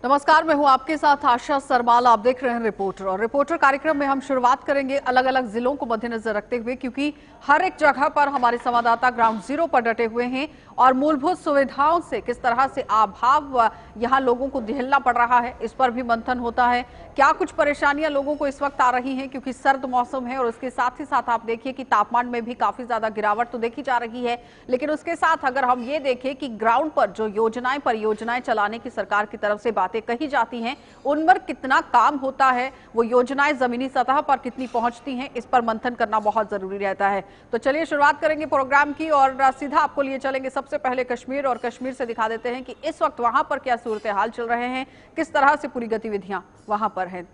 नमस्कार, मैं हूं आपके साथ आशा सरमाल। आप देख रहे हैं रिपोर्टर और रिपोर्टर कार्यक्रम में हम शुरुआत करेंगे अलग अलग जिलों को मद्देनजर रखते हुए, क्योंकि हर एक जगह पर हमारे संवाददाता ग्राउंड जीरो पर डटे हुए हैं और मूलभूत सुविधाओं से किस तरह से अभाव यहां लोगों को झेलना पड़ रहा है, इस पर भी मंथन होता है। क्या कुछ परेशानियां लोगों को इस वक्त आ रही हैं, क्योंकि सर्द मौसम है और उसके साथ ही साथ आप देखिए कि तापमान में भी काफी ज्यादा गिरावट तो देखी जा रही है। लेकिन उसके साथ अगर हम ये देखें कि ग्राउंड पर जो योजनाएं परियोजनाएं चलाने की सरकार की तरफ से बातें कही जाती हैं, उन पर कितना काम होता है, वो योजनाएं जमीनी सतह पर कितनी पहुंचती हैं, इस पर मंथन करना बहुत जरूरी रहता है। तो चलिए शुरुआत करेंगे प्रोग्राम की और सीधा आपको लिए चलेंगे सबसे पहले कश्मीर, और कश्मीर से दिखा देते हैं कि इस वक्त वहां पर क्या सूरत हाल चल रहे हैं, किस तरह से पूरी गतिविधियां वहां पर हैं।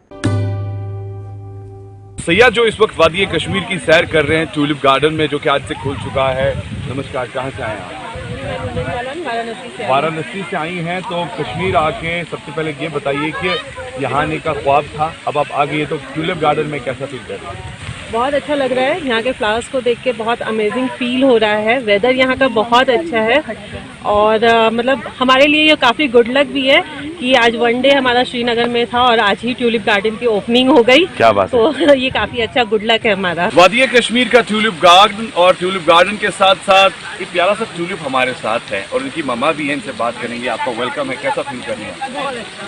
सैया जो इस वक्त वादी कश्मीर की सैर कर रहे हैं ट्यूलिप गार्डन में, जो कि आज से खुल चुका है। नमस्कार, कहाँ से आए हैं आप? वाराणसी से आई हैं। तो कश्मीर आके सबसे पहले ये बताइए कि यहाँ आने का ख्वाब था, अब आप आ गए, तो ट्यूलिप गार्डन में कैसा फील कर रहे हैं? बहुत अच्छा लग रहा है। यहाँ के फ्लावर्स को देख के बहुत अमेजिंग फील हो रहा है। वेदर यहाँ का बहुत अच्छा है और मतलब हमारे लिए ये काफ़ी गुड लक भी है कि आज वन डे हमारा श्रीनगर में था और आज ही ट्यूलिप गार्डन की ओपनिंग हो गई। क्या बात है। तो ये काफ़ी अच्छा गुड लक है हमारा। वादी कश्मीर का ट्यूलिप गार्डन, और ट्यूलिप गार्डन के साथ साथ एक प्यारा सा ट्यूलिप हमारे साथ है और उनकी मम्मा भी है, इनसे बात करेंगे। आपका वेलकम है, कैसा फील कर रहे हैं? बहुत अच्छा,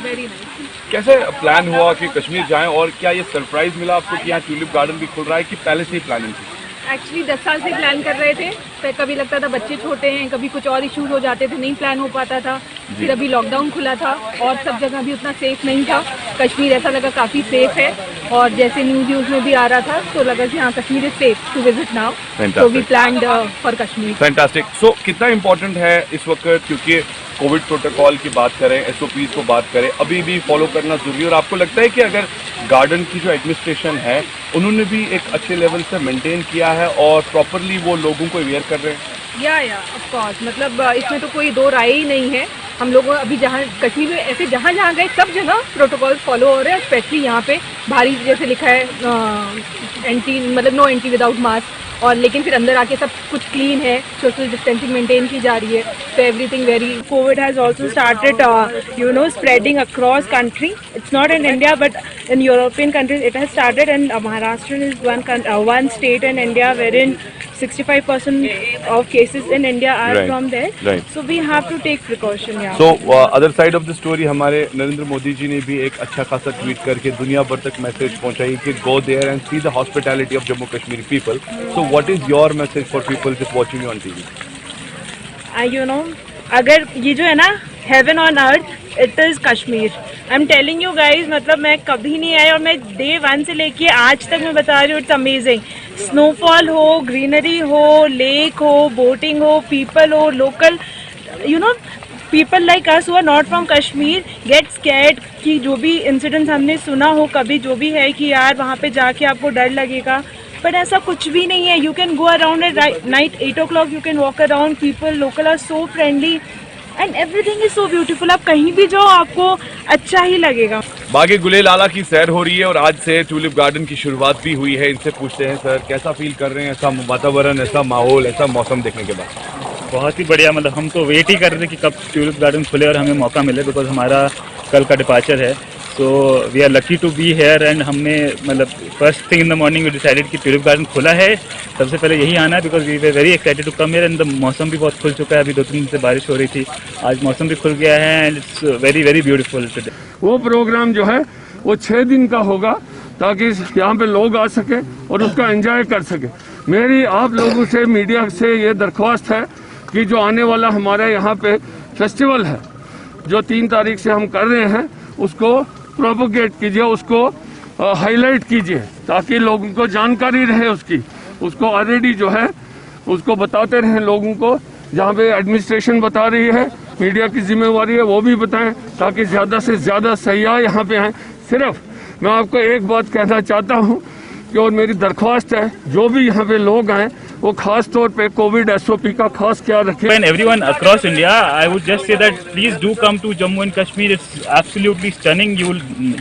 वेरी नाइस। कैसे प्लान हुआ कि कश्मीर जाएं, और क्या ये सरप्राइज मिला आपको कि यहाँ ट्यूलिप गार्डन भी खुल रहा है, कि पहले से ही प्लानिंग थी? एक्चुअली 10 साल से प्लान कर रहे थे। फिर कभी लगता था बच्चे छोटे हैं, कभी कुछ और इश्यूज हो जाते थे, नहीं प्लान हो पाता था। फिर अभी लॉकडाउन खुला था और सब जगह भी उतना सेफ नहीं था। कश्मीर ऐसा लगा काफ़ी सेफ है और जैसे न्यूज़ में भी आ रहा था तो लगा कि हाँ, Kashmir is safe to visit now, तो we planned for Kashmir. Fantastic. So कितना इम्पोर्टेंट है इस वक्त, क्योंकि कोविड प्रोटोकॉल की बात करें, एसओपीज को बात करें, अभी भी फॉलो करना जरूरी है। और आपको लगता है कि अगर गार्डन की जो एडमिनिस्ट्रेशन है उन्होंने भी एक अच्छे लेवल से मेंटेन किया है और प्रॉपरली वो लोगों को अवेयर कर रहे हैं? या ऑफ कोर्स, मतलब इसमें तो कोई दो राय ही नहीं है। हम लोग अभी जहाँ कश्मीर में ऐसे जहाँ जहाँ गए सब जगह प्रोटोकॉल फॉलो हो रहे हैं। स्पेशली यहाँ पे भारी जैसे लिखा है एंटी, मतलब नो एंट्री विदाउट मास्क, और लेकिन फिर अंदर आके सब कुछ क्लीन है, सोशल डिस्टेंसिंग मेंटेन की जा रही है, तो everything very. COVID has also started, spreading across country. It's not in India, but in European countries it has started, and Maharashtra is one state in India wherein 65% of cases in India are from there. Right. So we have to take precaution. Yeah. So other side of the story, हमारे नरेंद्र मोदी जी ने भी एक अच्छा खासा tweet करके दुनिया भर तक मैसेज पहुंचाई कि go there and see the hospitality of Jammu Kashmir people. So what is your message for people just watching you on TV? अगर ये जो है ना, heaven on earth, it is Kashmir. I am telling you guys, मतलब मैं कभी नहीं आई और मैं डे 1 से लेके आज तक मैं बता रही हूँ, इट्स अमेजिंग। स्नोफॉल हो, ग्रीनरी हो, लेक हो, बोटिंग हो, पीपल हो, local people like us who are not from Kashmir get scared कि जो भी इंसिडेंट्स हमने सुना हो कभी, जो भी है कि यार वहाँ पे जाके आपको डर लगेगा, बट ऐसा कुछ भी नहीं है। You can go around at night 8 o'clock, you can walk around, people local are so friendly and everything is so beautiful. आप कहीं भी जाओ आपको अच्छा ही लगेगा। बागे गुलेल आला की सैर हो रही है और आज से ट्यूलिप गार्डन की शुरुआत भी हुई है। इनसे पूछते हैं, सर कैसा फील कर रहे हैं, ऐसा वातावरण, ऐसा माहौल, ऐसा मौसम देखने के बाद? बहुत ही बढ़िया। मतलब हम तो वेट ही कर रहे थे कि कब ट्यूलिप गार्डन खुले और हमें मौका मिले, बिकॉज हमारा कल का डिपार्चर है। So we are lucky to be here and हमने मतलब first thing in the morning we decided कि ट्यूलिप गार्डन खुला है, सबसे पहले यही आना है, because we were very excited to come here. And the मौसम भी बहुत खुल चुका है, अभी 2-3 दिन से बारिश हो रही थी, आज मौसम भी खुल गया है and it's very very beautiful today. वो प्रोग्राम जो है वो 6 दिन का होगा ताकि यहाँ पे लोग आ सके और उसका एंजॉय कर सके। मेरी आप लोगों से, मीडिया से ये दरख्वास्त है कि जो आने वाला हमारे यहाँ पे फेस्टिवल है जो 3 तारीख से हम कर रहे हैं, उसको प्रोपोगेट कीजिए, उसको हाईलाइट कीजिए ताकि लोगों को जानकारी रहे उसको ऑलरेडी जो है उसको बताते रहें लोगों को। जहाँ पे एडमिनिस्ट्रेशन बता रही है, मीडिया की जिम्मेवारी है वो भी बताएं ताकि ज़्यादा से ज़्यादा सयाह यहाँ पे आएँ। सिर्फ मैं आपको एक बात कहना चाहता हूँ कि और मेरी दरख्वास्त है जो भी यहाँ पे लोग आए वो खास तौर पे कोविड SOP का खास ख्याल रखें। And everyone across India, I would just say that please do come to Jammu and Kashmir. It's absolutely stunning. You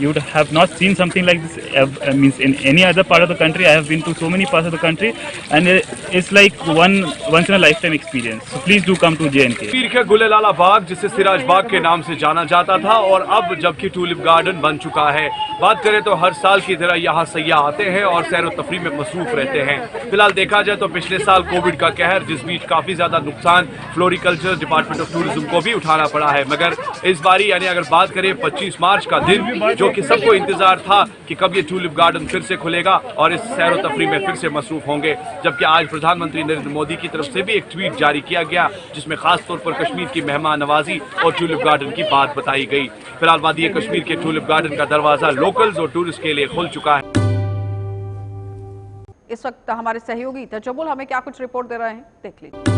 would have not seen something like this means in any other part of the country. I have been to so many parts of the country, and it's like once in a lifetime experience. So please do come to J&K. Kashmir के गुलेलाला बाग जिसे सिराज बाग के नाम से जाना जाता था और अब जबकि टूलिप गार्डन बन चुका है। बात करें तो हर साल की तरह यहाँ सयाह आते हैं और सैर व तफरीह में मसरूफ रहते हैं। फिलहाल देखा जाए तो पिछले साल कोविड का कहर, जिस बीच काफी ज्यादा नुकसान फ्लोरिकल्चर डिपार्टमेंट ऑफ टूरिज्म को भी उठाना पड़ा है, मगर इस बारी यानी अगर बात करें 25 मार्च का दिन, जो कि सबको इंतजार था कि कब ये टूलिप गार्डन फिर से खुलेगा और इस सैर व तफरीह में फिर से मसरूफ होंगे, जबकि आज प्रधानमंत्री नरेंद्र मोदी की तरफ से भी एक ट्वीट जारी किया गया जिसमें खास तौर पर कश्मीर की मेहमान नवाजी और टूलिप गार्डन की बात बताई गई। फिलहाल वादी कश्मीर के टूलिप गार्डन का दरवाजा लोकल्स और टूरिस्ट के लिए खुल चुका है। इस वक्त हमारे सहयोगी तजम्मुल हमें क्या कुछ रिपोर्ट दे रहे हैं, देख लीजिए।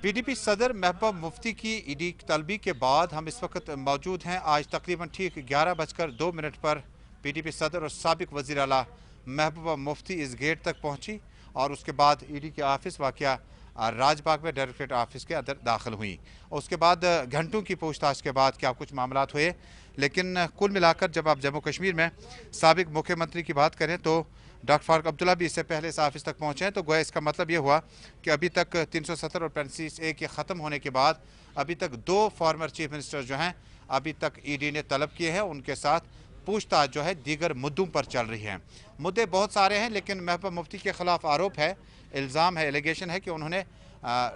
PDP सदर महबूबा मुफ्ती की ईडी तलबी के बाद हम इस वक्त मौजूद हैं। आज तकरीबन ठीक 11:02 पर PDP सदर और साबिक वज़ीर आला महबूबा मुफ्ती इस गेट तक पहुंची और उसके बाद ईडी के ऑफिस वाक़या राजबाग में डायरेक्टरेट ऑफिस के अंदर दाखिल हुई। उसके बाद घंटों की पूछताछ के बाद क्या कुछ मामलात हुए, लेकिन कुल मिलाकर जब आप जम्मू कश्मीर में साबिक मुख्यमंत्री की बात करें तो डॉक्टर फारूक अब्दुल्ला भी इससे पहले इस ऑफिस तक पहुँचे हैं, तो गोया इसका मतलब ये हुआ कि अभी तक 370 और 35A के ख़त्म होने के बाद अभी तक 2 फॉर्मर चीफ मिनिस्टर जो हैं अभी तक ईडी ने तलब किए हैं, उनके साथ पूछताछ जो है दीगर मुद्दों पर चल रही है। मुद्दे बहुत सारे हैं, लेकिन महबूबा मुफ्ती के खिलाफ आरोप है, इल्ज़ाम है, एलिगेशन है कि उन्होंने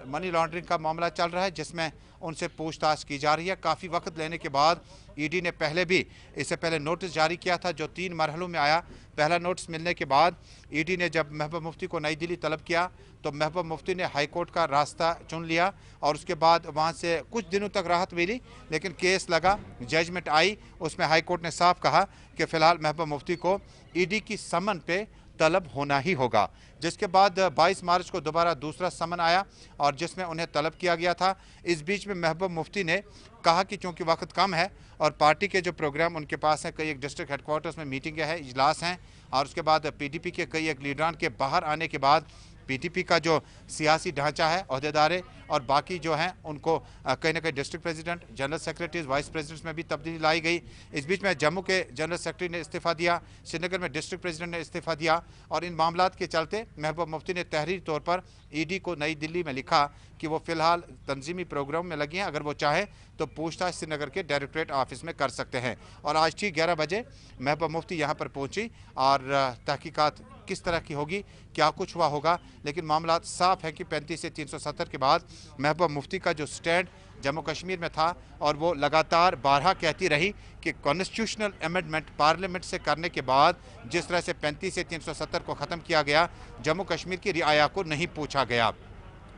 मनी लॉन्ड्रिंग का मामला चल रहा है जिसमें उनसे पूछताछ की जा रही है। काफ़ी वक्त लेने के बाद ईडी ने पहले भी इससे पहले नोटिस जारी किया था जो 3 मरहलों में आया। पहला नोटिस मिलने के बाद ईडी ने जब महबूबा मुफ्ती को नई दिल्ली तलब किया तो महबूबा मुफ्ती ने हाई कोर्ट का रास्ता चुन लिया और उसके बाद वहाँ से कुछ दिनों तक राहत मिली, लेकिन केस लगा, जजमेंट आई, उसमें हाई कोर्ट ने साफ कहा कि फ़िलहाल महबूबा मुफ्ती को ईडी की समन पे तलब होना ही होगा। जिसके बाद 22 मार्च को दोबारा दूसरा समन आया और जिसमें उन्हें तलब किया गया था। इस बीच में महबूबा मुफ्ती ने कहा कि चूँकि वक्त कम है और पार्टी के जो प्रोग्राम उनके पास हैं, कई एक डिस्ट्रिक्ट हेडक्वार्टर्स में मीटिंग है, इजलास हैं और उसके बाद PDP के कई एक लीडरान के बाहर आने के बाद PDP का जो सियासी ढांचा है, अहदेदारे और बाकी जो हैं उनको कहीं ना कहीं district president, general secretaries, vice presidents में भी तब्दीली लाई गई। इस बीच में जम्मू के जनरल सेक्रेटरी ने इस्तीफ़ा दिया, श्रीनगर में डिस्ट्रिक्ट प्रेसिडेंट ने इस्तीफ़ा दिया और इन मामलात के चलते महबूबा मुफ्ती ने तहरीरी तौर पर ईडी को नई दिल्ली में लिखा कि वो फ़िलहाल तंजीमी प्रोग्राम में लगी हैं, अगर वो चाहें तो पूछताछ श्रीनगर के डायरेक्टरेट ऑफिस में कर सकते हैं। और आज ठीक 11 बजे महबूबा मुफ्ती यहाँ पर पहुँची और तहकीकात किस तरह की होगी, क्या कुछ हुआ होगा, लेकिन मामला साफ है कि 35 से 370 के बाद महबूबा मुफ्ती का जो स्टैंड जम्मू कश्मीर में था और वो लगातार बारहा कहती रही कि कॉन्स्टिट्यूशनल अमेंडमेंट पार्लियामेंट से करने के बाद जिस तरह से 35 से 370 को ख़त्म किया गया, जम्मू कश्मीर की रियाया को नहीं पूछा गया।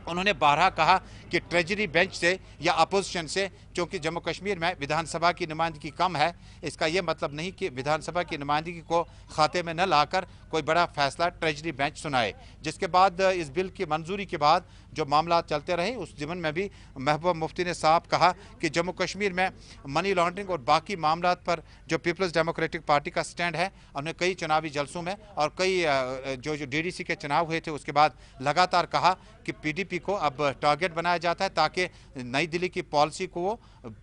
उन्होंने बारहा कहा कि ट्रेजरी बेंच से या अपोजिशन से, क्योंकि जम्मू कश्मीर में विधानसभा की नुमाइंदगी कम है, इसका ये मतलब नहीं कि विधानसभा की नुमाइंदगी को खाते में न लाकर कोई बड़ा फैसला ट्रेजरी बेंच सुनाए। जिसके बाद इस बिल की मंजूरी के बाद जो मामला चलते रहे उस ज़िमन में भी महबूबा मुफ्ती ने साफ कहा कि जम्मू कश्मीर में मनी लॉन्ड्रिंग और बाकी मामलात पर जो पीपल्स डेमोक्रेटिक पार्टी का स्टैंड है, उन्होंने कई चुनावी जलसों में और कई जो DDC के चुनाव हुए थे उसके बाद लगातार कहा कि PDP को अब टारगेट बनाया जाता है ताकि नई दिल्ली की पॉलिसी को वो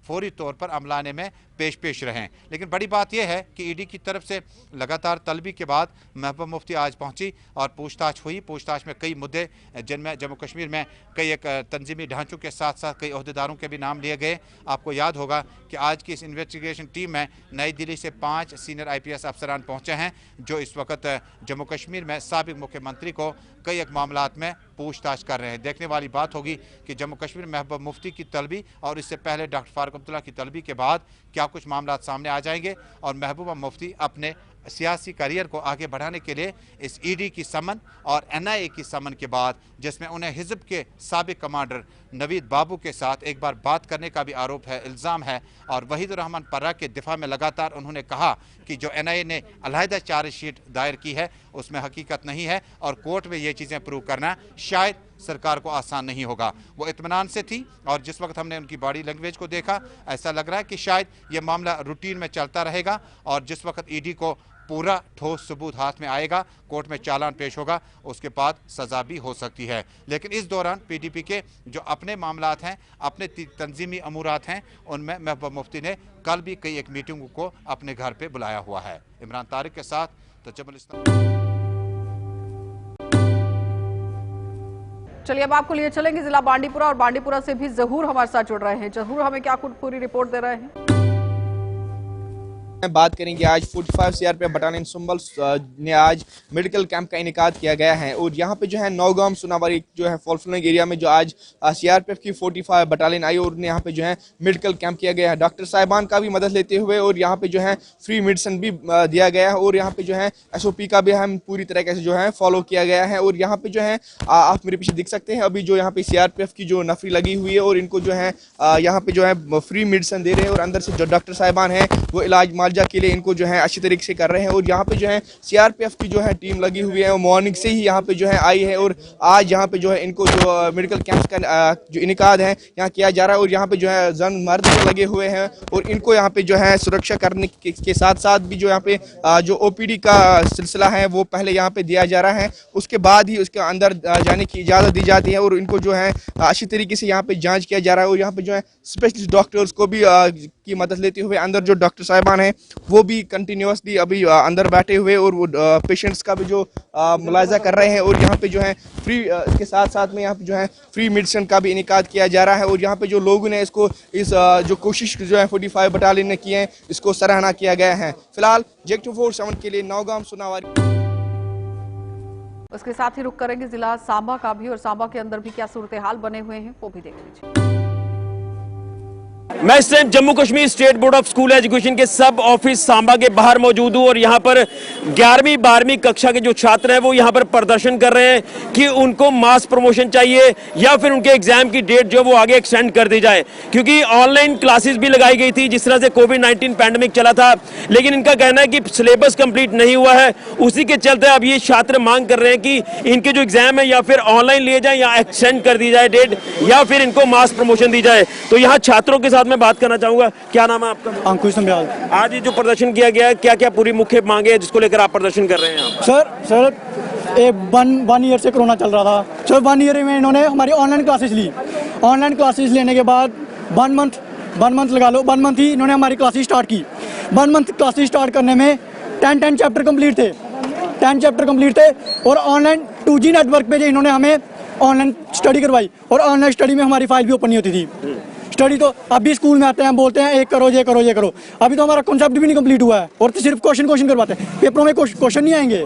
फौरी तौर पर अमलाने में पेश रहें। लेकिन बड़ी बात यह है कि ईडी की तरफ से लगातार तलबी के बाद महबूबा मुफ्ती आज पहुंची और पूछताछ हुई। पूछताछ में कई मुद्दे जिनमें जम्मू कश्मीर में कई एक तंजीमी ढांचों के साथ साथ कई अहदेदारों के भी नाम लिए गए। आपको याद होगा कि आज की इस इन्वेस्टिगेशन टीम में नई दिल्ली से 5 सीनियर IPS अफसरान पहुँचे हैं जो इस वक्त जम्मू कश्मीर में साबिक मुख्यमंत्री को कई एक मामलात में पूछताछ कर रहे हैं। देखने वाली बात होगी कि जम्मू कश्मीर महबूबा मुफ्ती की तलबी और इससे पहले डॉक्टर फारूक अब्दुल्ला की तलबी के बाद क्या कुछ मामलात सामने आ जाएंगे और महबूबा मुफ्ती अपने सियासी करियर को आगे बढ़ाने के लिए इस ईडी की समन और NIA की समन के बाद, जिसमें उन्हें हिज़्ब के साबिक कमांडर नवीद बाबू के साथ एक बार बात करने का भी आरोप है, इल्ज़ाम है और वहीदुर रहमान पर्रा के दिफा में लगातार उन्होंने कहा कि जो NIA ने अलहदा चार्जशीट दायर की है उसमें हकीकत नहीं है और कोर्ट में ये चीज़ें प्रूव करना शायद सरकार को आसान नहीं होगा। वो इत्मीनान से थी और जिस वक्त हमने उनकी बॉडी लैंग्वेज को देखा ऐसा लग रहा है कि शायद ये मामला रूटीन में चलता रहेगा और जिस वक्त ईडी को पूरा ठोस सबूत हाथ में आएगा, कोर्ट में चालान पेश होगा, उसके बाद सजा भी हो सकती है। लेकिन इस दौरान पीडीपी के जो अपने मामलात हैं, अपने तंजीमी अमूरात हैं, उनमें महबूबा मुफ्ती ने कल भी कई एक मीटिंगों को अपने घर पे बुलाया हुआ है। इमरान तारिक के साथ तजम्मुल इस्लाम। चलिए अब आपको लिए चलेंगे जिला बांडीपुरा, और बांडीपुरा से भी जहूर हमारे साथ जुड़ रहे हैं। जहूर, हमें क्या कुछ पूरी रिपोर्ट दे रहे हैं? बात करेंगे आज 45 सीआरपीएफ बटालियन संभल ने आज मेडिकल कैंप का इनेकाद किया गया है और यहाँ पे जो है नौगाम सोनावारी जो है फॉल्फलिंग एरिया में जो आज सीआरपीएफ की 45 बटालियन आई और यहाँ पे जो है मेडिकल कैंप किया गया है। डॉक्टर साहिबान का भी मदद लेते हुए और यहाँ पे जो है फ्री मेडिसिन भी दिया गया है और यहाँ पे जो है SOP का भी हम पूरी तरीके से जो है फॉलो किया गया है। और यहाँ पे जो है आप मेरे पीछे दिख सकते हैं अभी जो यहाँ पे सीआरपीएफ की जो नफरी लगी हुई है और इनको जो है यहाँ पे जो है फ्री मेडिसिन दे रहे हैं और अंदर से जो डॉक्टर साहिबान है वो इलाज मुआवजा के लिए इनको जो है अच्छी तरीके से कर रहे हैं। और यहाँ पे जो है सीआरपीएफ की जो है टीम लगी हुई है, मॉर्निंग से ही यहाँ पे जो है आई है और आज यहाँ पे जो है इनको जो मेडिकल कैंप का जो इनेकाद है यहाँ किया जा रहा है। और यहाँ पे जो है जन मर्द लगे हुए हैं और इनको यहाँ पे जो है सुरक्षा करने के साथ साथ भी जो यहाँ पे जो OPD का सिलसिला है वो पहले यहाँ पे दिया जा रहा है, उसके बाद ही उसके अंदर जाने की इजाज़त दी जाती है और इनको जो है अच्छी तरीके से यहाँ पे जाँच किया जा रहा है। और यहाँ पे जो है स्पेशलिस्ट डॉक्टर्स को भी की मदद लेते हुए अंदर जो डॉक्टर साहिबान हैं वो भी कंटिन्यूसली अभी अंदर बैठे हुए और वो पेशेंट्स का भी जो मुलाजा कर रहे हैं। और यहाँ पे जो है फ्री इसके साथ साथ में यहाँ पे जो है फ्री मेडिसिन का भी इनेकाद किया जा रहा है। और यहाँ पे जो लोगों ने इसको इस जो कोशिश जो है 45 बटालियन ने की है इसको सराहना किया गया है। फिलहाल JEK247 के लिए नौगाम सोनावारी। उसके साथ ही रुक करेंगे जिला सांबा का भी, और सांबा के अंदर भी क्या सूरत हाल बने हुए हैं वो भी देख लीजिए। मैं इस time Jammu Kashmir state board of school education के सब ऑफिस सांबा के बाहर मौजूद हूं और यहां पर 11वीं 12वीं कक्षा के जो छात्र हैं वो यहां पर प्रदर्शन कर रहे हैं कि उनको मास प्रमोशन चाहिए या फिर उनके एग्जाम की डेट जो वो आगे एक्सटेंड कर दी जाए, क्योंकि ऑनलाइन क्लासेस भी लगाई गई थी जिस तरह से कोविड-19 पैंडेमिक चला था। लेकिन इनका कहना है कि सिलेबस कंप्लीट नहीं हुआ है, उसी के चलते अब ये छात्र मांग कर रहे हैं कि इनके जो एग्जाम है या फिर ऑनलाइन लिए जाए या एक्सटेंड कर दी जाए डेट, या फिर इनको मास प्रमोशन दी जाए। तो यहाँ छात्रों के साथ मैं बात करना चाहूंगा। क्या नाम है आपका? अंकुश संब्याल। आज ये जो प्रदर्शन किया गया है, क्या क्या पूरी मुख्य मांगे हैं जिसको लेकर आप प्रदर्शन कर रहे हैं? सर एक वन ईयर से कोरोना चल रहा था। सर 1 ईयर में इन्होंने हमारी ऑनलाइन क्लासेस ली। ऑनलाइन क्लासेस लेने के बाद 1 मंथ लगा लो, 1 मंथ ही इन्होंने हमारी क्लासेस स्टार्ट की। 1 मंथ क्लासेस स्टार्ट करने में 10 चैप्टर कंप्लीट थे, 10 चैप्टर कंप्लीट थे। और ऑनलाइन 2G नेटवर्क पे जो इन्होंने हमें ऑनलाइन स्टडी करवाई और ऑनलाइन स्टडी में हमारी फाइल भी ओपन नहीं होती थी। स्टडी तो अभी स्कूल में आते हैं, बोलते हैं एक करो ये करो ये करो, अभी तो हमारा कॉन्सेप्ट भी नहीं कंप्लीट हुआ है और तो सिर्फ क्वेश्चन करवाते हैं। पेपरों में क्वेश्चन नहीं आएंगे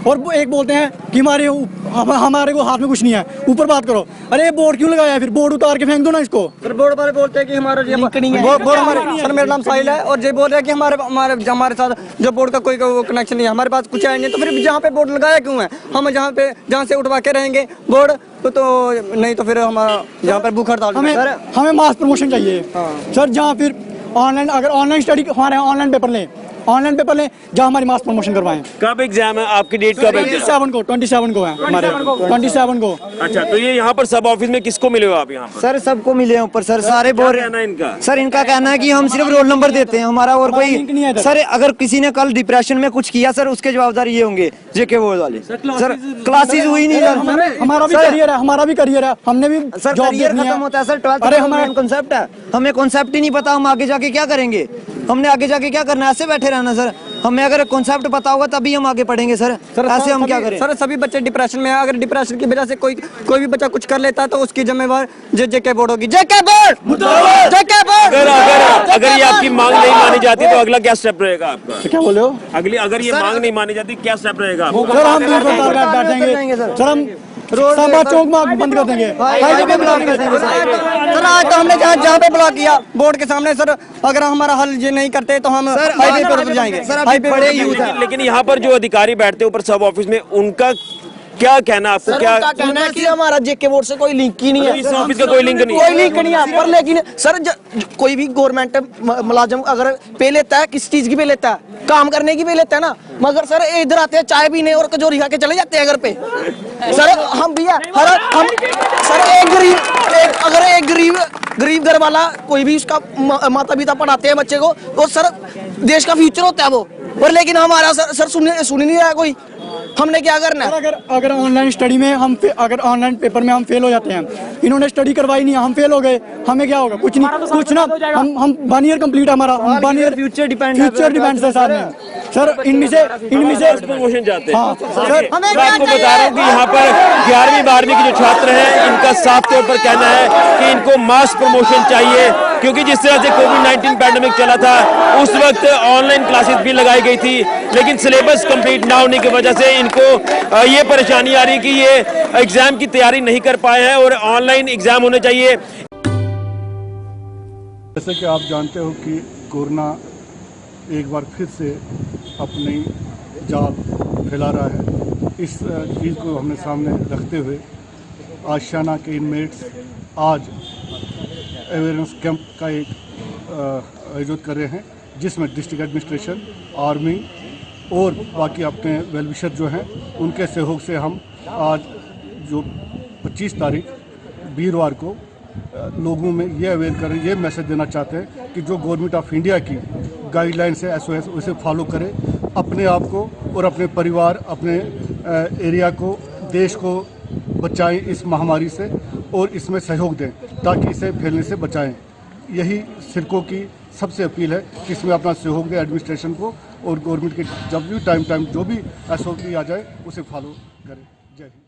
और एक बोलते हैं कि हमारे को हाथ में कुछ नहीं है, ऊपर बात करो। अरे बोर्ड क्यों लगाया? फिर बोर्ड उतार के फेंक दो ना इसको। सर बोर्ड वाले बोलते हैं कि हमारा लिंक नहीं है। बोर्ड हमारे सर मेरा नाम साहिल है और ये बोल रहे हैं कि हमारे साथ जो बोर्ड का कोई कनेक्शन नहीं है, हमारे पास कुछ है नहीं। तो फिर जहाँ पे बोर्ड लगाया क्यों है? हम जहाँ से उठवा के रहेंगे बोर्ड तो नहीं तो फिर हमारा यहाँ पर भूख हड़ताल। हमें मास प्रमोशन चाहिए सर। जहाँ फिर ऑनलाइन अगर ऑनलाइन स्टडी हमारे ऑनलाइन पेपर लें जहाँ हमारी मास प्रमोशन करवाएं। कब एग्जाम है आपकी? डेट कब है? 27 को है हमारे 27 को। अच्छा, तो ये यहाँ पर सब ऑफिस में किसको मिले हो आप? यहाँ पर सर सबको मिले हैं ऊपर। सर सारे बोल रहे हैं इनका। सर इनका कहना है कि हम सिर्फ रोल नंबर देते हैं, हमारा और कोई सर अगर किसी ने कल डिप्रेशन में कुछ किया सर उसके जवाबदार ये होंगे JK बोर्ड वाले। सर क्लासेस हुई नहीं सर। हमारा भी करियर है, हमने भी सर करियर खत्म होता है सर। 12th अरे हमारा कॉन्सेप्ट है, हमें कॉन्सेप्ट ही नहीं पता, हम आगे जाके क्या करेंगे? हमने आगे जाके क्या करना है? ऐसे बैठे रहना सर? हमें अगर कॉन्सेप्ट पता होगा तभी हम आगे पढ़ेंगे सर। ऐसे हम क्या करें? सर सभी बच्चे डिप्रेशन में हैं। अगर डिप्रेशन की वजह से कोई भी बच्चा कुछ कर लेता है तो उसकी जिम्मेवार JK बोर्ड होगी। JK board. अगर ये आपकी मांग नहीं मानी जाती तो अगला क्या स्टेप रहेगा आपका? क्या बोले हो? अगर ये मांग नहीं मानी जाती क्या स्टेप रहेगा? सर हम बैठेंगे सर, हम सांबा चौक में बंद कर देंगे, हाईवे पे ब्लॉक कर देंगे सर। आज तो हमने जहाँ पे ब्लॉक किया बोर्ड के सामने सर, अगर हमारा हल ये नहीं करते तो हम हाईवे पर जाएंगे। बड़े यूथ है। लेकिन यहाँ पर जो अधिकारी बैठते हैं ऊपर सब ऑफिस में, उनका क्या कहना आपको? सर क्या कहना है कि हमारा JK बोर्ड से कोई लिंक ही नहीं है। इस ऑफिस का कोई लिंक नहीं है पर लेकिन सर कोई भी गवर्नमेंट मुलाजिम अगर पे लेता है, किस चीज की पे लेता है? काम करने की पे लेता है ना। मगर सर इधर आते हैं चाय पीने और कचौरी खा के चले जाते हैं घर पे। सर हम भी है हम सर एक गरीब घर वाला कोई भी उसका माता पिता पढ़ाते हैं बच्चे को, और सर देश का फ्यूचर होता है वो। और लेकिन हमारा सर सुन नहीं रहा कोई, हमने क्या करना है? अगर ऑनलाइन स्टडी में अगर ऑनलाइन पेपर में हम फेल हो जाते हैं, इन्होंने स्टडी करवाई नहीं, हम फेल हो गए, हमें क्या होगा? कुछ नहीं, कुछ ना, हम 1 ईयर कंप्लीट है हमारा, 1 ईयर फ्यूचर डिपेंड है सर इनमें से प्रमोशन जाते हैं। हाँ सर, मैं आपको बता रहा हूँ कि यहाँ पर 11वीं 12वीं के जो छात्र हैं, इनका साफ तौर पर कहना है कि इनको मास प्रमोशन चाहिए, क्योंकि जिस तरह से कोविड-19 पैंडेमिक चला था उस वक्त ऑनलाइन क्लासेस भी लगाई गई थी, लेकिन सिलेबस कंप्लीट ना होने की वजह से इनको ये परेशानी आ रही कि ये एग्जाम की तैयारी नहीं कर पाए हैं और ऑनलाइन एग्जाम होने चाहिए। जैसे कि आप जानते हो कि कोरोना एक बार फिर से अपनी जाल फैला रहा है। इस चीज़ को हमने सामने रखते हुए आशियाना के इनमेट्स आज अवेयरनेस कैंप का एक आयोजित कर रहे हैं, जिसमें डिस्ट्रिक्ट एडमिनिस्ट्रेशन, आर्मी और बाकी अपने वेलविशर जो हैं उनके सहयोग से हम आज जो 25 तारीख वीरवार को लोगों में ये अवेयर करें, ये मैसेज देना चाहते हैं कि जो गवर्नमेंट ऑफ इंडिया की गाइडलाइंस है SOS उसे फॉलो करें, अपने आप को और अपने परिवार, अपने एरिया को, देश को बचाएं इस महामारी से और इसमें सहयोग दें ताकि इसे फैलने से बचाएं। यही सिरकों की सबसे अपील है कि इसमें अपना सहयोग दें एडमिनिस्ट्रेशन को और गवर्नमेंट के जब भी टाइम जो भी SOP आ जाए उसे फॉलो करें। जय हिंद।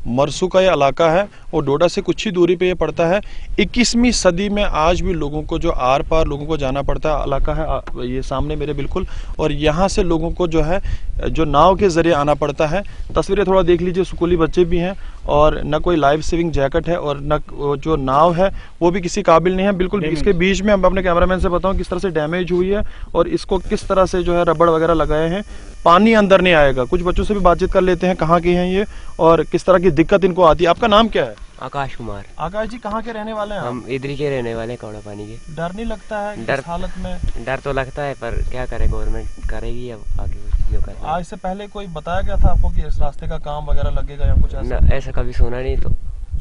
मरसू का ये इलाका है और डोडा से कुछ ही दूरी पे ये पड़ता है। 21वीं सदी में आज भी लोगों को जो आर पार लोगों को जाना पड़ता है इलाका है ये सामने मेरे बिल्कुल, और यहाँ से लोगों को जो है जो नाव के ज़रिए आना पड़ता है। तस्वीरें थोड़ा देख लीजिए, स्कूली बच्चे भी हैं और न कोई लाइफ सेविंग जैकेट है और न जो नाव है वो भी किसी काबिल नहीं है। बिल्कुल इसके बीच में हम अपने कैमरामैन से बताऊं किस तरह से डैमेज हुई है और इसको किस तरह से जो है रबड़ वगैरह लगाए हैं, पानी अंदर नहीं आएगा। कुछ बच्चों से भी बातचीत कर लेते हैं कहाँ के हैं ये और किस तरह की दिक्कत इनको आती है। आपका नाम क्या है? आकाश कुमार। आकाश जी कहाँ के रहने वाले हैं? हम इधर के रहने वाले, कौड़ा पानी के। डर नहीं लगता है डर इस हालत में? डर तो लगता है पर क्या करे, गवर्नमेंट करेगी अब आगे जो करना। आज से पहले कोई बताया गया था आपको कि इस रास्ते का काम वगैरह लगेगा या कुछ ऐसा? ऐसा कभी सुना नहीं। तो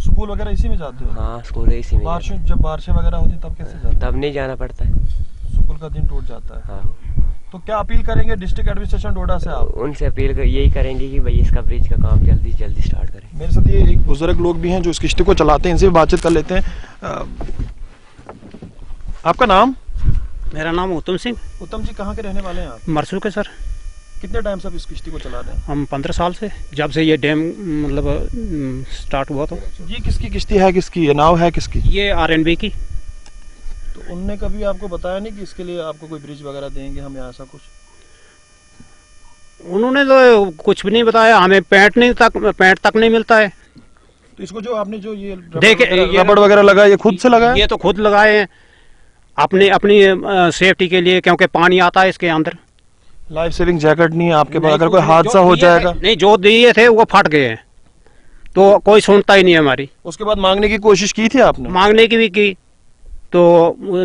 स्कूल वगैरह इसी में जाते हो? हाँ स्कूल इसी में। जब बारिशें वगैरह होती तब कैसे जाते? तब नहीं जाना पड़ता है, स्कूल का दिन टूट जाता है। हाँ। तो क्या अपील करेंगे डिस्ट्रिक्ट एडमिनिस्ट्रेशन डोडा से आप? उनसे अपील यही करेंगे कि भाई इसका ब्रिज का काम जल्दी स्टार्ट करें। मेरे साथ ये एक बुजुर्ग लोग भी हैं जो इस किश्ती को चलाते हैं, इनसे भी बातचीत कर लेते हैं। आपका नाम? मेरा नाम उत्तम सिंह। उत्तम जी कहाँ के रहने वाले हैं आप? मरसू के सर। कितने टाइम से आप इस किश्ती को चला रहे हैं? हम 15 साल से, जब से ये डैम मतलब स्टार्ट हुआ। तो ये किसकी किश्ती है, किसकी ये नाव है, किसकी? ये RNB की। तो उनने कभी आपको बताया नहीं कि इसके लिए आपको कोई ब्रिज वगैरह देंगे हम या ऐसा कुछ? उन्होंने तो कुछ भी नहीं बताया हमें, पैंट तक नहीं मिलता है। तो इसको जो आपने जो ये रबड़ वगैरह लगा ये खुद से लगाया? ये तो खुद लगाए हैं अपनी सेफ्टी के लिए, क्योंकि पानी आता है इसके अंदर। लाइफ सेविंग जैकेट नहीं है आपके पास? अगर कोई हादसा हो जाएगा? नहीं, जो दिए थे वो फट गए हैं, तो कोई सुनता ही नहीं है हमारी। उसके बाद मांगने की कोशिश की थी आपने? मांगने की भी की तो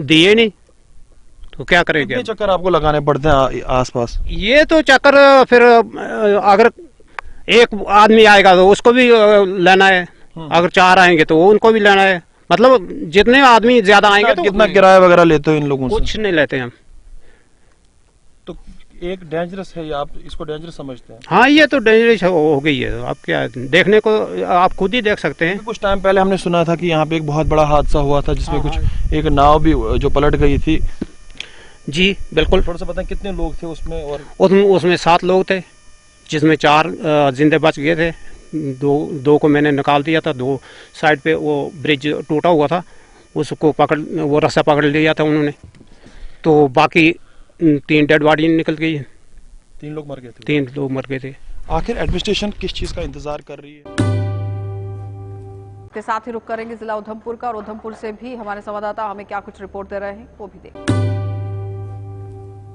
दिए नहीं, तो क्या करेंगे? कितने चक्कर आपको लगाने पड़ते हैं आसपास? ये तो चक्कर फिर अगर एक आदमी आएगा तो उसको भी लेना है, अगर 4 आएंगे तो उनको भी लेना है। मतलब जितने आदमी ज्यादा आएंगे तो कितना किराया वगैरह लेते हो इन लोगों से? कुछ नहीं लेते हम। तो एक डेंजरस है, आप इसको डेंजरस समझते हैं? हाँ ये तो डेंजरस हो गई है। आप क्या देखने को आप खुद ही देख सकते हैं। कुछ टाइम पहले हमने सुना था कि यहाँ पे एक बहुत बड़ा हादसा हुआ था जिसमें कुछ एक नाव भी जो पलट गई थी। जी बिल्कुल। थोड़ा सा बताएं कितने लोग थे उसमें? और उसमें 7 लोग थे, जिसमें 4 जिंदे बच गए थे। दो को मैंने निकाल दिया था। 2 साइड पे वो ब्रिज टूटा हुआ था, उसको वो रस्सा पकड़ लिया था उन्होंने, तो बाकी 3 डेड बॉडी निकल गई। 3 लोग मर गए थे? 3 लोग मर गए थे। आखिर एडमिनिस्ट्रेशन किस चीज का इंतजार कर रही है? के साथ ही रुक करेंगे जिला उधमपुर का, और उधमपुर से भी हमारे संवाददाता हमें क्या कुछ रिपोर्ट दे रहे हैं वो भी देखें।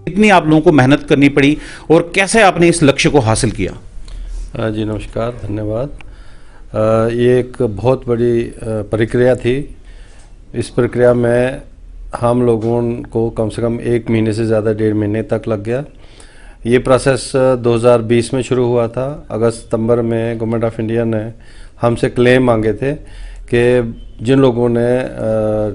कितनी आप लोगों को मेहनत करनी पड़ी और कैसे आपने इस लक्ष्य को हासिल किया? जी नमस्कार, धन्यवाद। ये एक बहुत बड़ी प्रक्रिया थी। इस प्रक्रिया में हम लोगों को कम से कम 1 महीने से ज़्यादा 1.5 महीने तक लग गया। ये प्रोसेस 2020 में शुरू हुआ था। अगस्त सितंबर में गवर्नमेंट ऑफ इंडिया ने हमसे क्लेम मांगे थे कि जिन लोगों ने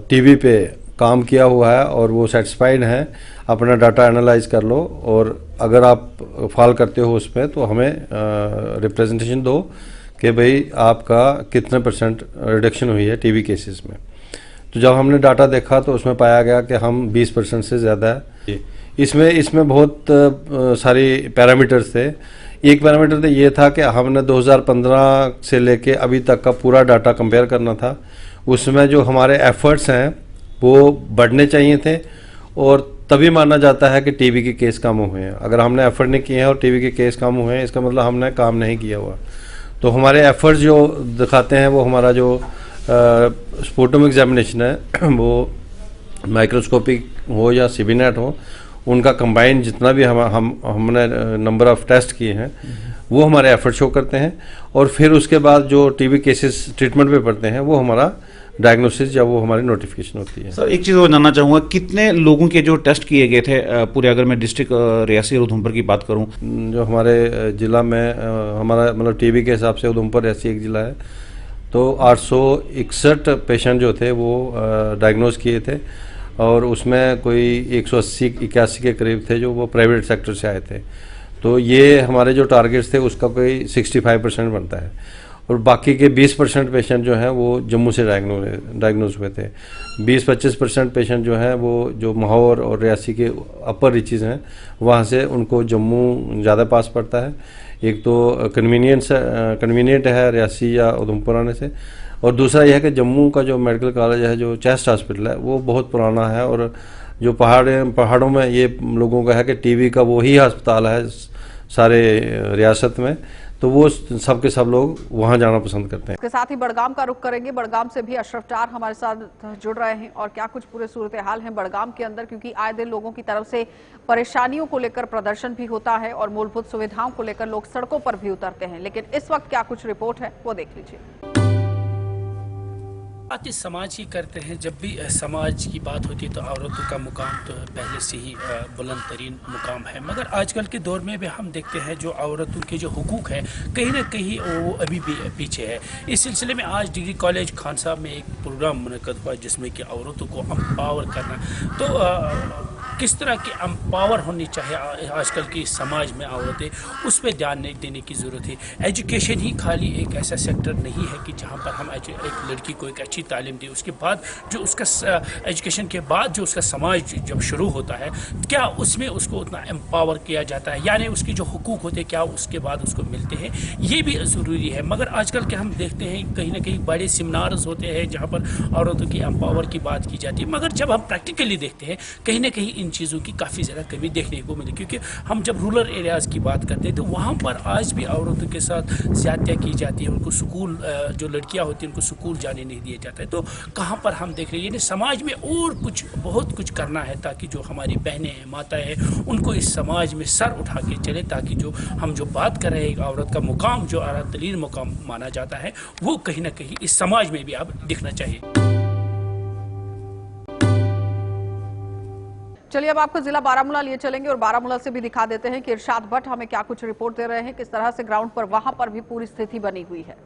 टीवी पे काम किया हुआ है और वो सेटिस्फाइड हैं, अपना डाटा एनालाइज कर लो और अगर आप फॉल करते हो उसमें तो हमें रिप्रेजेंटेशन दो कि भाई आपका कितने % रिडक्शन हुई है टीबी केसेस में। तो जब हमने डाटा देखा तो उसमें पाया गया कि हम 20% से ज़्यादा है। इसमें बहुत सारी पैरामीटर्स थे। एक पैरामीटर तो ये था कि हमने 2015 से लेके अभी तक का पूरा डाटा कंपेयर करना था। उसमें जो हमारे एफर्ट्स हैं वो बढ़ने चाहिए थे और तभी माना जाता है कि टीबी के केस कम हुए हैं। अगर हमने एफर्ट नहीं किए हैं और टीबी के केस कम हुए हैं, इसका मतलब हमने काम नहीं किया हुआ। तो हमारे एफर्ट्स जो दिखाते हैं वो हमारा जो स्पुटम एग्जामिनेशन है वो माइक्रोस्कोपिक हो या सीबीनेट हो, उनका कंबाइन जितना भी हमने नंबर ऑफ टेस्ट किए हैं वो हमारे एफर्ट शो करते हैं। और फिर उसके बाद जो टीबी केसेस ट्रीटमेंट पे पड़ते हैं वो हमारा डायग्नोसिस या वो हमारी नोटिफिकेशन होती है। सर एक चीज़ और जानना चाहूँगा, कितने लोगों के जो टेस्ट किए गए थे पूरे, अगर मैं डिस्ट्रिक्ट रियासी और उधमपुर की बात करूँ? जो हमारे ज़िला में हमारा मतलब टीबी के हिसाब से उधमपुर रियासी एक ज़िला है, तो 861 पेशेंट जो थे वो डायग्नोज किए थे और उसमें कोई 180-81 के करीब थे जो वो प्राइवेट सेक्टर से आए थे। तो ये हमारे जो टारगेट्स थे उसका कोई 65% बनता है और बाकी के 20% पेशेंट जो हैं वो जम्मू से डायग्नोज हुए थे। 20-25% पेशेंट जो हैं वो जो माहौर और रियासी के अपर रीचेज़ हैं वहाँ से उनको जम्मू ज़्यादा पास पड़ता है। एक तो कन्वीनियंट है रियासी या उधमपुर आने से, और दूसरा यह है कि जम्मू का जो मेडिकल कॉलेज है, जो चेस्ट हॉस्पिटल है, वो बहुत पुराना है और जो पहाड़ों में ये लोगों का है कि टीबी का वो ही अस्पताल है सारे रियासत में, तो वो सब के सब लोग वहां जाना पसंद करते हैं। इसके साथ ही बड़गाम का रुख करेंगे। बड़गाम से भी अशरफ डार हमारे साथ जुड़ रहे हैं और क्या कुछ पूरे सूरत हाल है बड़गाम के अंदर, क्योंकि आए दिन लोगों की तरफ से परेशानियों को लेकर प्रदर्शन भी होता है और मूलभूत सुविधाओं को लेकर लोग सड़कों पर भी उतरते हैं। लेकिन इस वक्त क्या कुछ रिपोर्ट है वो देख लीजिए। बात इस समाज की करते हैं। जब भी समाज की बात होती है तो औरतों का मुकाम तो पहले से ही बुलंद तरीन मुकाम है, मगर आजकल के दौर में भी हम देखते हैं जो औरतों के जो हुकूक है कहीं ना कहीं वो अभी भी पीछे है। इस सिलसिले में आज डिग्री कॉलेज खान साहब में एक प्रोग्राम मुनक़द हुआ जिसमें कि औरतों को एम्पावर करना, तो किस तरह की एम्पावर होनी चाहिए आजकल की समाज में औरतें, उस पर ध्यान नहीं देने की ज़रूरत है। एजुकेशन ही खाली एक ऐसा सेक्टर नहीं है कि जहाँ पर हम एक लड़की को एक अच्छी तालीम दें, उसके बाद जो उसका एजुकेशन के बाद जो उसका समाज जब शुरू होता है क्या उसमें उसको उतना एम्पावर किया जाता है, यानी उसके जो हुकूक होते हैं क्या उसके बाद उसको मिलते हैं, ये भी ज़रूरी है। मगर आजकल के हम देखते हैं कहीं ना कहीं बड़े सेमिनार्स होते हैं जहाँ पर औरतों की एम्पावर की बात की जाती है, मगर जब हम प्रैक्टिकली देखते हैं कहीं ना कहीं इन चीज़ों की काफ़ी ज़्यादा कमी देखने को मिली। क्योंकि हम जब रूरल एरियाज़ की बात करते हैं तो वहाँ पर आज भी औरतों के साथ ज़्यादतियाँ की जाती है, उनको स्कूल जो लड़कियाँ होती हैं उनको स्कूल जाने नहीं दिया जाता है। तो कहाँ पर हम देख रहे हैं यानी समाज में और कुछ बहुत कुछ करना है ताकि जो हमारी बहनें हैं, माताएँ हैं, उनको इस समाज में सर उठा के चले, ताकि जो हम जो बात कर रहे हैं औरत का मुकाम जो आला तरीन मुकाम माना जाता है वो कहीं ना कहीं इस समाज में भी अब दिखना चाहिए। चलिए अब आपको जिला बारामूला लिए चलेंगे और बारामूला से भी दिखा देते हैं कि इरशाद भट्ट हमें क्या कुछ रिपोर्ट दे रहे हैं, किस तरह से ग्राउंड पर वहां पर भी पूरी स्थिति बनी हुई है।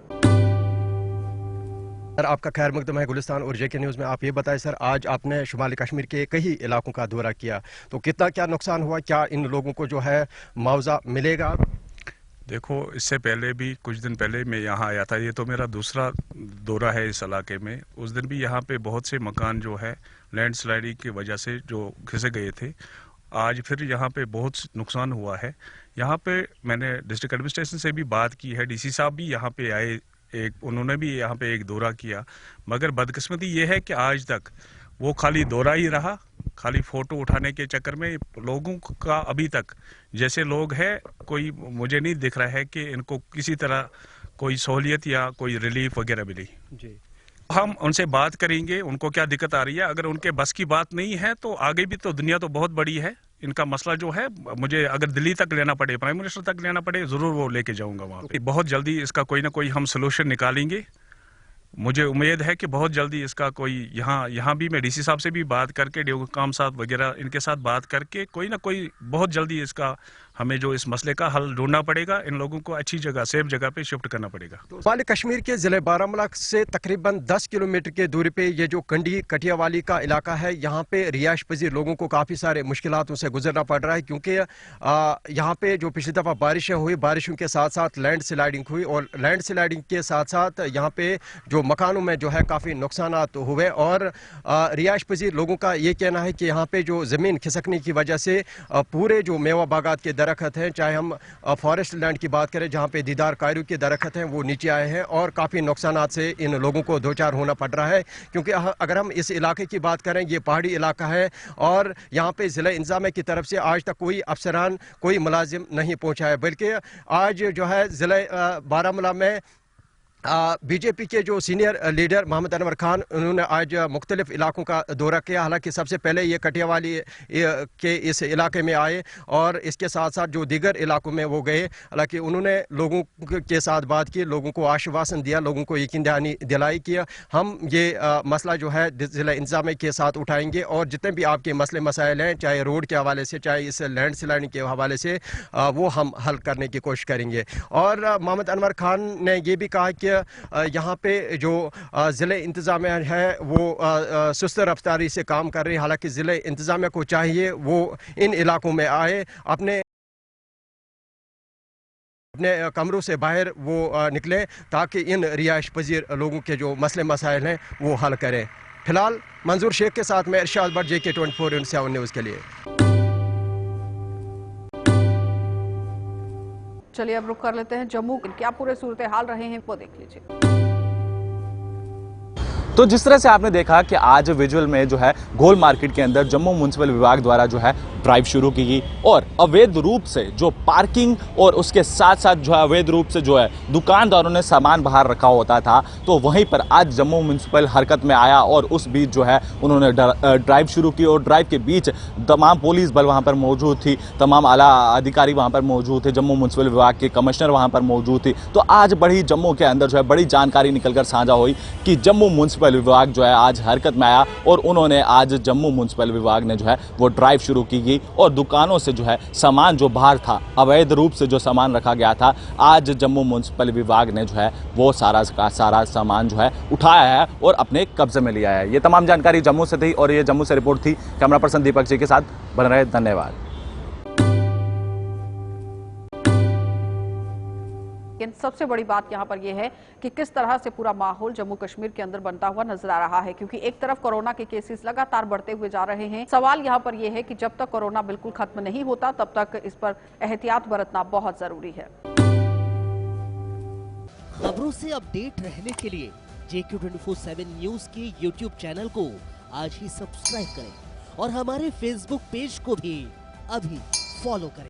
सर आपका खैर मकदम है गुलिस्तान और जेके न्यूज़ में। आप ये बताएं सर, आज आपने शुमाली कश्मीर के कई इलाकों का दौरा किया, तो कितना क्या नुकसान हुआ, क्या इन लोगों को जो है मुआवजा मिलेगा? देखो, इससे पहले भी कुछ दिन पहले मैं यहाँ आया था, ये तो मेरा दूसरा दौरा है इस इलाके में। उस दिन भी यहाँ पे बहुत से मकान जो है लैंडस्लाइडिंग की वजह से जो खिसक गए थे। आज फिर यहाँ पे बहुत नुकसान हुआ है। यहाँ पे मैंने डिस्ट्रिक्ट एडमिनिस्ट्रेशन से भी बात की है, डीसी साहब भी यहाँ पे आए, उन्होंने भी यहाँ पे एक दौरा किया, मगर बदकिस्मती ये है कि आज तक वो खाली दौरा ही रहा। खाली फ़ोटो उठाने के चक्कर में लोगों का अभी तक जैसे लोग हैं, कोई मुझे नहीं दिख रहा है कि इनको किसी तरह कोई सहूलियत या कोई रिलीफ वगैरह मिली। जी, हम उनसे बात करेंगे उनको क्या दिक्कत आ रही है। अगर उनके बस की बात नहीं है तो आगे भी तो दुनिया तो बहुत बड़ी है, इनका मसला जो है मुझे अगर दिल्ली तक लेना पड़े, प्राइम मिनिस्टर तक लेना पड़े, ज़रूर वो लेके जाऊँगा वहाँ पे। बहुत जल्दी इसका कोई ना कोई हम सलूशन निकालेंगे। मुझे उम्मीद है कि बहुत जल्दी इसका कोई यहाँ भी मैं डीसी साहब से भी बात करके, काम साहब वगैरह इनके साथ बात करके कोई ना कोई बहुत जल्दी इसका हमें जो इस मसले का हल ढूंढना पड़ेगा, इन लोगों को अच्छी जगह, सेफ जगह पे शिफ्ट करना पड़ेगा। शुमाली कश्मीर के ज़िले बारामूला से तकरीबन 10 किलोमीटर की दूरी पे ये जो कंडी कटियावाली का इलाका है, यहाँ पे रिहाइश पजीर लोगों को काफ़ी सारे मुश्किलातों से गुजरना पड़ रहा है, क्योंकि यहाँ पे जो पिछली दफ़ा बारिशें हुई, बारिशों के साथ साथ लैंड स्लाइडिंग हुई और लैंड स्लाइडिंग के साथ साथ यहाँ पे जो मकानों में जो है काफ़ी नुकसान हुए और रिहाइश पजीर लोगों का ये कहना है कि यहाँ पे जो ज़मीन खिसकने की वजह से पूरे जो मेवा बागात के दरख्त हैं, चाहे हम फॉरेस्ट लैंड की बात करें जहाँ पे दीदार कायरू के दरख्त हैं, वो नीचे आए हैं और काफ़ी नुकसान से इन लोगों को दो चार होना पड़ रहा है। क्योंकि अगर हम इस इलाके की बात करें, ये पहाड़ी इलाका है और यहाँ पे ज़िला इंतज़ामिया की तरफ से आज तक कोई अफसरान, कोई मुलाजिम नहीं पहुँचा है, बल्कि आज जो है ज़िला बारामूला में बीजेपी के जो सीनियर लीडर मोहम्मद अनवर खान, उन्होंने आज मुख्तलिफ इलाकों का दौरा किया। हालांकि सबसे पहले ये कटियावाली के इस इलाके में आए और इसके साथ साथ जो दीगर इलाकों में वो गए। हालांकि उन्होंने लोगों के साथ बात की, लोगों को आश्वासन दिया, लोगों को यकीन दहानी दिलाई कि हम ये मसला जो है ज़िला इंतज़ामिया के साथ उठाएंगे और जितने भी आपके मसले मसाइल हैं, चाहे रोड के हवाले से, चाहे इस लैंड स्लाइडिंग के हवाले से, वो हम हल करने की कोशिश करेंगे। और मोहम्मद अनवर खान ने ये भी कहा कि यहाँ पे जो ज़िले इंतज़ामिया है वो सुस्त रफ्तारी से काम कर रही है। हालांकि ज़िले इंतज़ामिया को चाहिए वो इन इलाकों में आए, अपने कमरों से बाहर वो निकले ताकि इन रिहाइश पजीर लोगों के जो मसले मसाइल हैं वो हल करें। फिलहाल मंजूर शेख के साथ मैं इरशाद भट्ट, JK 24/7 न्यूज़ के लिए। चलिए अब रुक कर लेते हैं जम्मू। क्या पूरे सूरत हाल रहे हैं वो देख लीजिए। तो जिस तरह से आपने देखा कि आज विजुअल में जो है गोल मार्केट के अंदर जम्मू म्युनिसिपल विभाग द्वारा जो है ड्राइव शुरू की गई और अवैध रूप से जो पार्किंग और उसके साथ साथ जो है अवैध रूप से जो है दुकानदारों ने सामान बाहर रखा होता था, तो वहीं पर आज जम्मू म्युनिसिपल हरकत में आया और उस बीच जो है उन्होंने ड्राइव शुरू की और ड्राइव के बीच तमाम पुलिस बल वहाँ पर मौजूद थी, तमाम आला अधिकारी वहाँ पर मौजूद थे, जम्मू म्युनिसिपल विभाग के कमिश्नर वहाँ पर मौजूद थी। तो आज बड़ी जम्मू के अंदर जो है बड़ी जानकारी निकलकर साझा हुई कि जम्मू म्युनिसिपल विभाग जो है आज हरकत में आया और उन्होंने आज जम्मू म्युनिसिपल विभाग ने जो है वो ड्राइव शुरू की गई और दुकानों से जो है सामान जो बाहर था, अवैध रूप से जो सामान रखा गया था, आज जम्मू म्युनिसिपल विभाग ने जो है वो सारा का सारा सामान जो है उठाया है और अपने कब्जे में लिया है। ये तमाम जानकारी जम्मू से थी और ये जम्मू से रिपोर्ट थी। कैमरा पर्सन दीपक जी के साथ बने रहे, धन्यवाद। लेकिन सबसे बड़ी बात यहाँ पर यह है कि किस तरह से पूरा माहौल जम्मू कश्मीर के अंदर बनता हुआ नजर आ रहा है, क्योंकि एक तरफ कोरोना के केसेस लगातार बढ़ते हुए जा रहे हैं। सवाल यहाँ पर यह है कि जब तक कोरोना बिल्कुल खत्म नहीं होता तब तक इस पर एहतियात बरतना बहुत जरूरी है। खबरों से अपडेट रहने के लिए JK 24/7 न्यूज के YouTube चैनल को आज ही सब्सक्राइब करें और हमारे Facebook पेज को भी अभी फॉलो करें।